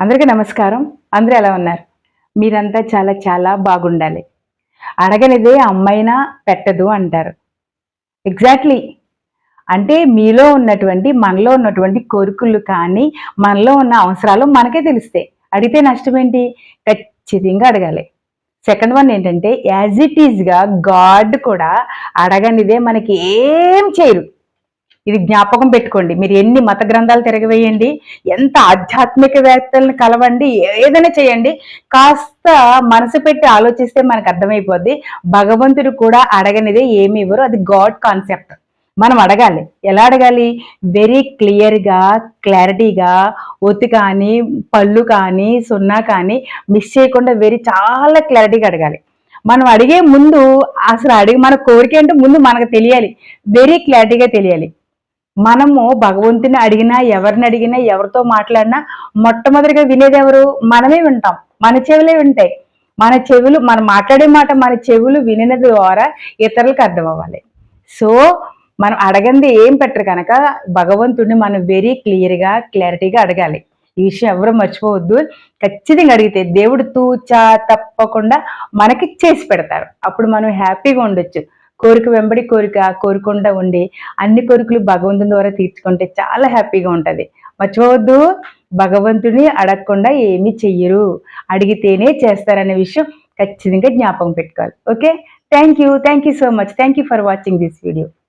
అందరికీ నమస్కారం. అందరూ ఎలా ఉన్నారు? మీరంతా చాలా చాలా బాగుండాలి. అడగనిదే అమ్మైనా పెట్టదు అంటారు. ఎగ్జాక్ట్‌లీ. అంటే మీలో ఉన్నటువంటి, మనలో ఉన్నటువంటి కోరికలు కానీ, మనలో ఉన్న అవసరాలు మనకే తెలుస్తాయి. అడిగితే నష్టమేంటి? ఖచ్చితంగా అడగాలి. సెకండ్ వన్ ఏంటంటే, యాజ్ ఇట్ ఈస్‌గా గాడ్ కూడా అడగనిదే మనకి ఏం చేయరు. ఇది జ్ఞాపకం పెట్టుకోండి. మీరు ఎన్ని మత గ్రంథాలు తిరగవేయండి, ఎంత ఆధ్యాత్మికవేత్తలను కలవండి, ఏదైనా చేయండి. కాస్త మనసు పెట్టి ఆలోచిస్తే మనకు అర్థమైపోద్ది. భగవంతుడు కూడా అడగనిదే ఏమి ఇవ్వరు. అది గాడ్ కాన్సెప్ట్. మనం అడగాలి. ఎలా అడగాలి? వెరీ క్లియర్‌గా, క్లారిటీగా, ఒత్తి కానీ, పళ్ళు కానీ, సున్నా కానీ మిస్ చేయకుండా చాలా క్లారిటీగా అడగాలి. మనం అడిగే ముందు అసలు మన కోరిక ఏంటో ముందు మనకు తెలియాలి. వెరీ క్లారిటీగా తెలియాలి. మనము భగవంతుని అడిగినా, ఎవరిని అడిగినా, ఎవరితో మాట్లాడినా మొట్టమొదటిగా వినేదెవరు? మనమే వింటాం. మన చెవులే వింటాయి. మనం మాట్లాడే మాట మన చెవులు వినిన ద్వారా ఇతరులకు అర్థమవ్వాలి. సో, మనం అడగంది ఏం పెట్టరు కనుక భగవంతుడిని మనం వెరీ క్లియర్‌గా, క్లారిటీగా అడగాలి. ఈ విషయం ఎవరు మర్చిపోవద్దు. ఖచ్చితంగా అడిగితే దేవుడు తూచా తప్పకుండా మనకి చేసి పెడతారు. అప్పుడు మనం హ్యాపీగా ఉండొచ్చు. కోరిక వెంబడి కోరిక కోరుకుంటా ఉండి అన్ని కోరికలు భగవంతుని ద్వారా తీర్చుకుంటే చాలా హ్యాపీగా ఉంటుంది. మర్చిపోవద్దు, భగవంతుని అడగకుండా ఏమీ చెయ్యరు, అడిగితేనే చేస్తారనే విషయం ఖచ్చితంగా జ్ఞాపకం పెట్టుకోవాలి. Okay, thank you so much. Thank you for watching this video.